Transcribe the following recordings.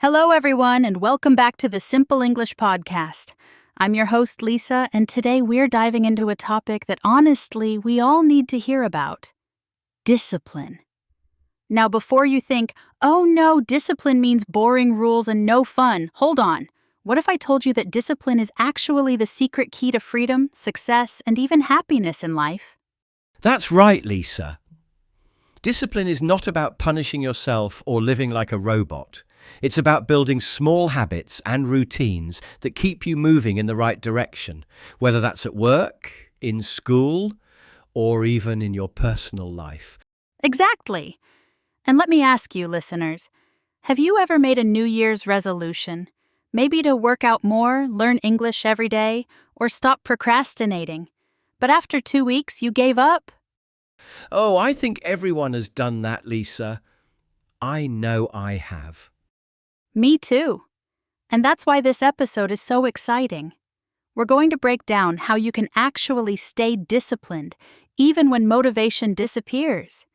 Hello, everyone, and welcome back to the Simple English Podcast. I'm your host, Lisa, and today we're diving into a topic that honestly we all need to hear about: discipline. Now, before you think, oh no, discipline means boring rules and no fun, hold on. What if I told you that discipline is actually the secret key to freedom, success, and even happiness in life? That's right, Lisa. Discipline is not about punishing yourself or living like a robot. It's about building small habits and routines that keep you moving in the right direction, whether that's at work, in school, or even in your personal life. Exactly. And let me ask you, listeners, have you ever made a New Year's resolution? Maybe to work out more, learn English every day, or stop procrastinating. But after 2 weeks, you gave up? Oh, I think everyone has done that, Lisa. I know I have. Me too. And that's why this episode is so exciting. We're going to break down how you can actually stay disciplined, even when motivation disappears.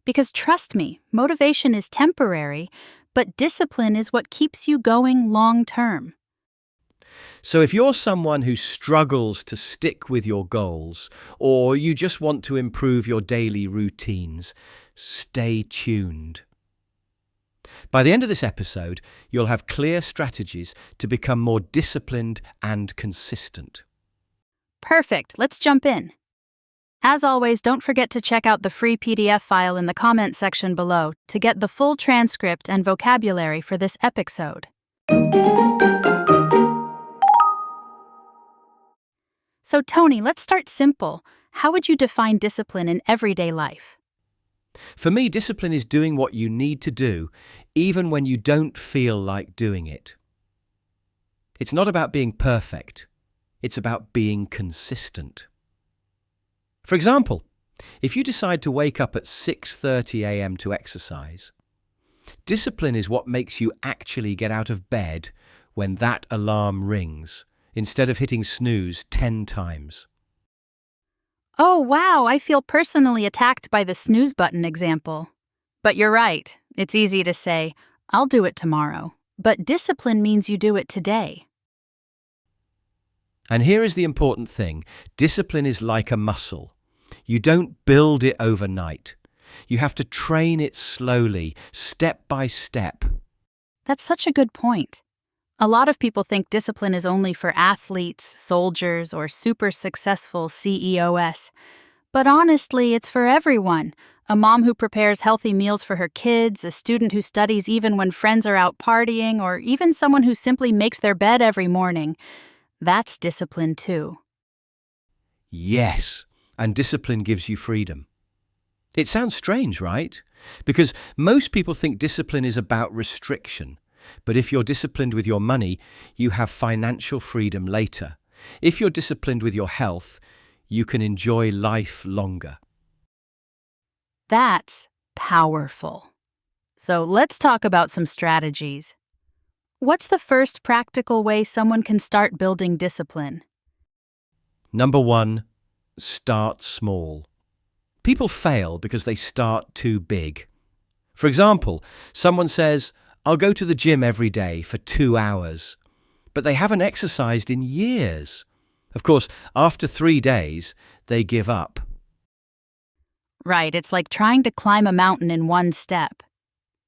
Because trust me, motivation is temporary, but discipline is what keeps you going long term. So if you're someone who struggles to stick with your goals, or you just want to improve your daily routines, stay tuned. By the end of this episode, you'll have clear strategies to become more disciplined and consistent. Perfect, let's jump in. As always, don't forget to check out the free PDF file in the comment section below to get the full transcript and vocabulary for this episode. So Tony, let's start simple. How would you define discipline in everyday life? For me, discipline is doing what you need to do, even when you don't feel like doing it. It's not about being perfect. It's about being consistent. For example, if you decide to wake up at 6:30 a.m. to exercise, discipline is what makes you actually get out of bed when that alarm rings, instead of hitting snooze 10 times. Oh, wow, I feel personally attacked by the snooze button example. But you're right, it's easy to say, I'll do it tomorrow. But discipline means you do it today. And here is the important thing. Discipline is like a muscle. You don't build it overnight. You have to train it slowly, step by step. That's such a good point. A lot of people think discipline is only for athletes, soldiers, or super successful CEOs. But honestly, it's for everyone. A mom who prepares healthy meals for her kids, a student who studies even when friends are out partying, or even someone who simply makes their bed every morning. That's discipline too. Yes, and discipline gives you freedom. It sounds strange, right? Because most people think discipline is about restriction. But if you're disciplined with your money, you have financial freedom later. If you're disciplined with your health, you can enjoy life longer. That's powerful. So let's talk about some strategies. What's the first practical way someone can start building discipline? Number 1, start small. People fail because they start too big. For example, someone says, I'll go to the gym every day for 2 hours, but they haven't exercised in years. Of course, after 3 days, they give up. Right, it's like trying to climb a mountain in one step.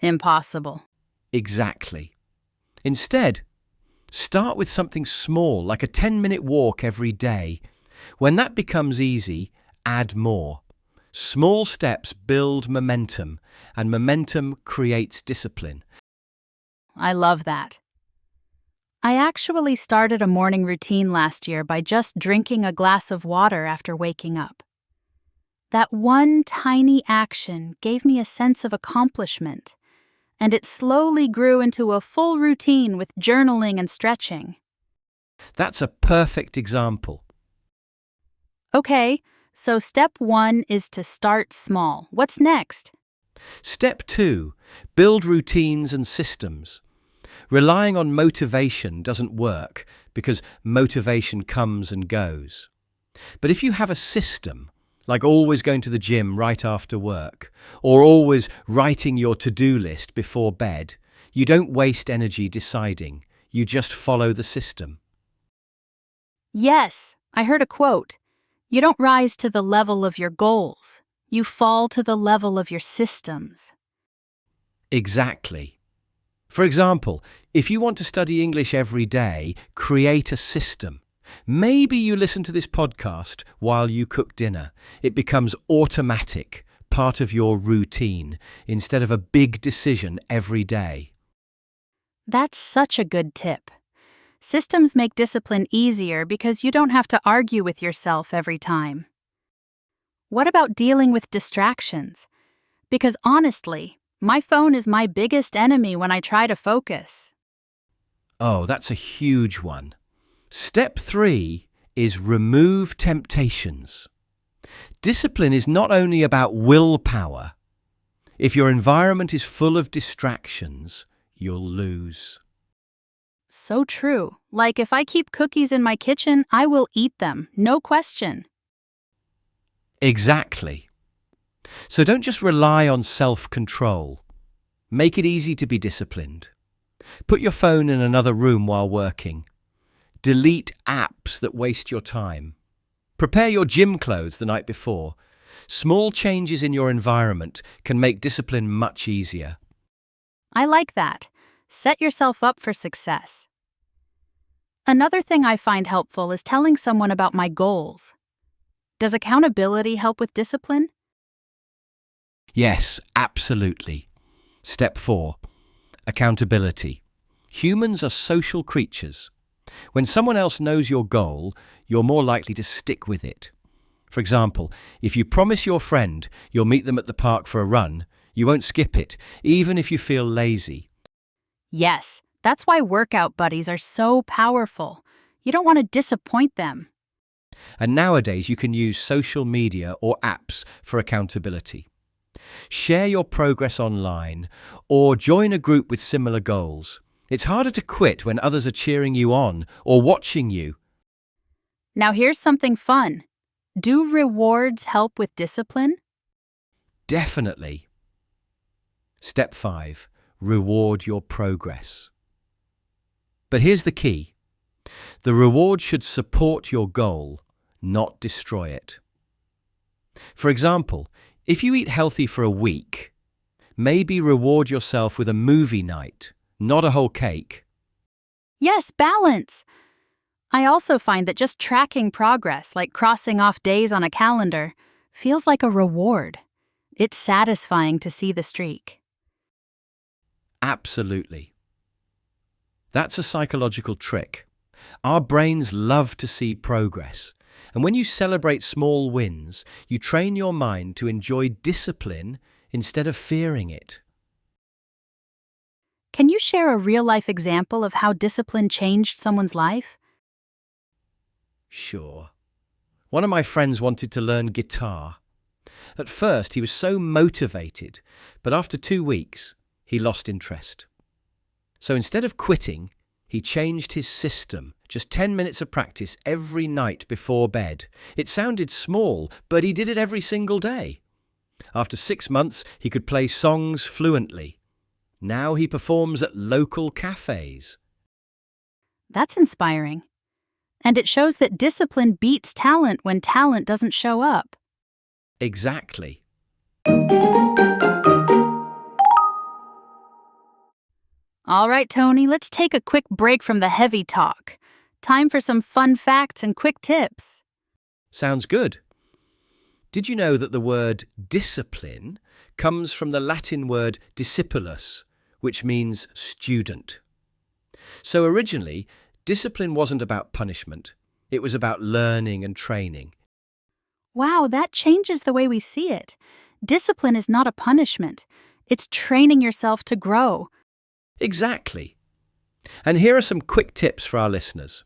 Impossible. Exactly. Instead, start with something small, like a 10-minute walk every day. When that becomes easy, add more. Small steps build momentum, and momentum creates discipline. I love that. I actually started a morning routine last year by just drinking a glass of water after waking up. That one tiny action gave me a sense of accomplishment, and it slowly grew into a full routine with journaling and stretching. That's a perfect example. Okay, so step 1 is to start small. What's next? Step 2, build routines and systems. Relying on motivation doesn't work because motivation comes and goes. But if you have a system, like always going to the gym right after work, or always writing your to-do list before bed, You don't waste energy deciding, you just follow the system. Yes, I heard a quote. You don't rise to the level of your goals. You fall to the level of your systems. Exactly. For example, if you want to study English every day, create a system. Maybe you listen to this podcast while you cook dinner. It becomes automatic, part of your routine, instead of a big decision every day. That's such a good tip. Systems make discipline easier because you don't have to argue with yourself every time. What about dealing with distractions? Because honestly, my phone is my biggest enemy when I try to focus. Oh, that's a huge one. Step 3 is remove temptations. Discipline is not only about willpower. If your environment is full of distractions, you'll lose. So true. Like if I keep cookies in my kitchen, I will eat them, no question. Exactly. So don't just rely on self-control. Make it easy to be disciplined. Put your phone in another room while working. Delete apps that waste your time. Prepare your gym clothes the night before. Small changes in your environment can make discipline much easier. I like that. Set yourself up for success. Another thing I find helpful is telling someone about my goals. Does accountability help with discipline? Yes, absolutely. Step 4. Accountability. Humans are social creatures. When someone else knows your goal, you're more likely to stick with it. For example, if you promise your friend you'll meet them at the park for a run, you won't skip it, even if you feel lazy. Yes, that's why workout buddies are so powerful. You don't want to disappoint them. And nowadays you can use social media or apps for accountability. Share your progress online or join a group with similar goals. It's harder to quit when others are cheering you on or watching you. Now here's something fun. Do rewards help with discipline? Definitely. Step 5. Reward your progress. But here's the key. The reward should support your goal, not destroy it. For example, if you eat healthy for a week, maybe reward yourself with a movie night, not a whole cake. Yes, balance. I also find that just tracking progress, like crossing off days on a calendar, feels like a reward. It's satisfying to see the streak. Absolutely. That's a psychological trick. Our brains love to see progress. And when you celebrate small wins, you train your mind to enjoy discipline instead of fearing it. Can you share a real-life example of how discipline changed someone's life? Sure. One of my friends wanted to learn guitar. At first, he was so motivated, but after 2 weeks, he lost interest. So instead of quitting, he changed his system. Just 10 minutes of practice every night before bed. It sounded small, but he did it every single day. After 6 months, he could play songs fluently. Now he performs at local cafes. That's inspiring. And it shows that discipline beats talent when talent doesn't show up. Exactly. All right, Tony, let's take a quick break from the heavy talk. Time for some fun facts and quick tips. Sounds good. Did you know that the word discipline comes from the Latin word discipulus, which means student? So originally, discipline wasn't about punishment. It was about learning and training. Wow, that changes the way we see it. Discipline is not a punishment. It's training yourself to grow. Exactly. And here are some quick tips for our listeners.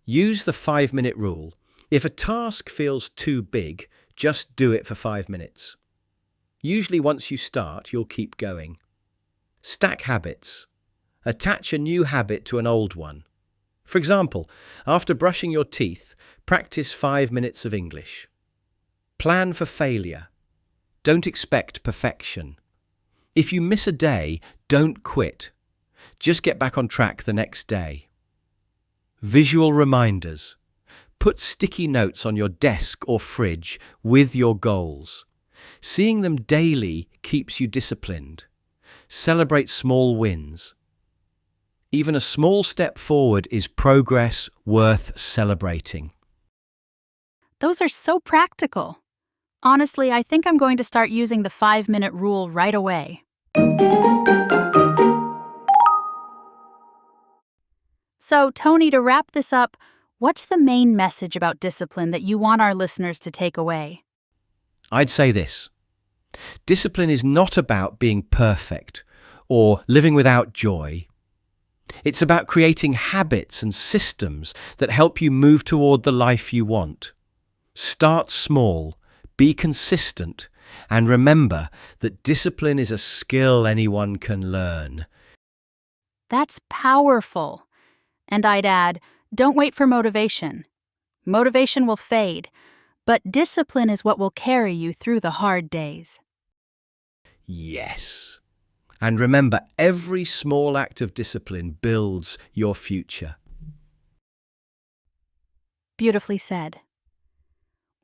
Use the 5-minute rule. If a task feels too big, just do it for 5 minutes. Usually once you start, you'll keep going. Stack habits. Attach a new habit to an old one. For example, after brushing your teeth, practice 5 minutes of English. Plan for failure. Don't expect perfection. If you miss a day, don't quit. Just get back on track the next day. Visual reminders. Put sticky notes on your desk or fridge with your goals. Seeing them daily keeps you disciplined. Celebrate small wins. Even a small step forward is progress worth celebrating. Those are so practical. Honestly, I think I'm going to start using the 5-minute rule right away. So, Tony, to wrap this up, what's the main message about discipline that you want our listeners to take away? I'd say this. Discipline is not about being perfect or living without joy. It's about creating habits and systems that help you move toward the life you want. Start small, be consistent, and remember that discipline is a skill anyone can learn. That's powerful. And I'd add, don't wait for motivation. Motivation will fade, but discipline is what will carry you through the hard days. Yes. And remember, every small act of discipline builds your future. Beautifully said.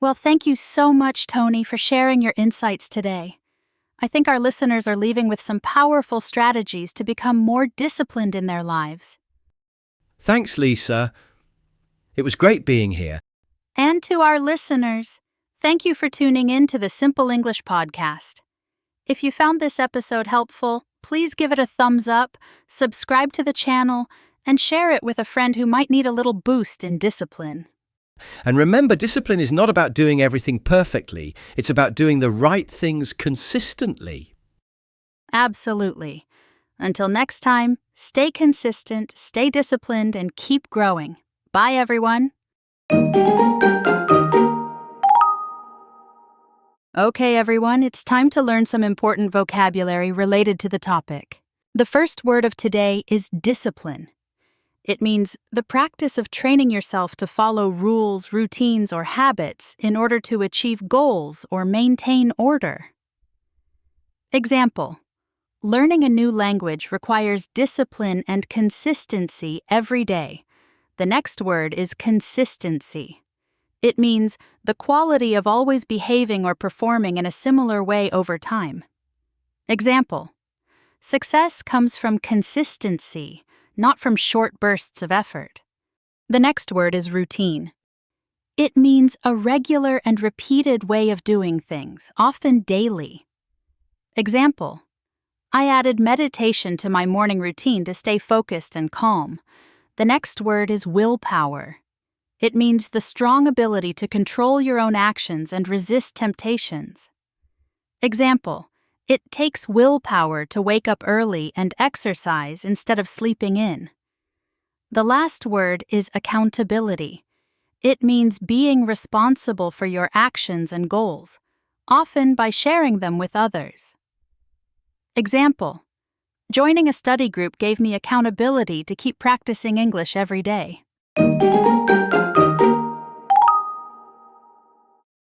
Well, thank you so much, Tony, for sharing your insights today. I think our listeners are leaving with some powerful strategies to become more disciplined in their lives. Thanks, Lisa. It was great being here. And to our listeners, thank you for tuning in to the Simple English Podcast. If you found this episode helpful, please give it a thumbs up, subscribe to the channel, and share it with a friend who might need a little boost in discipline. And remember, discipline is not about doing everything perfectly. It's about doing the right things consistently. Absolutely. Until next time, stay consistent, stay disciplined, and keep growing. Bye, everyone. Okay, everyone, it's time to learn some important vocabulary related to the topic. The first word of today is discipline. It means the practice of training yourself to follow rules, routines, or habits in order to achieve goals or maintain order. Example: learning a new language requires discipline and consistency every day. The next word is consistency. It means the quality of always behaving or performing in a similar way over time. Example: success comes from consistency, not from short bursts of effort. The next word is routine. It means a regular and repeated way of doing things, often daily. Example: I added meditation to my morning routine to stay focused and calm. The next word is willpower. It means the strong ability to control your own actions and resist temptations. Example: it takes willpower to wake up early and exercise instead of sleeping in. The last word is accountability. It means being responsible for your actions and goals, often by sharing them with others. Example: joining a study group gave me accountability to keep practicing English every day.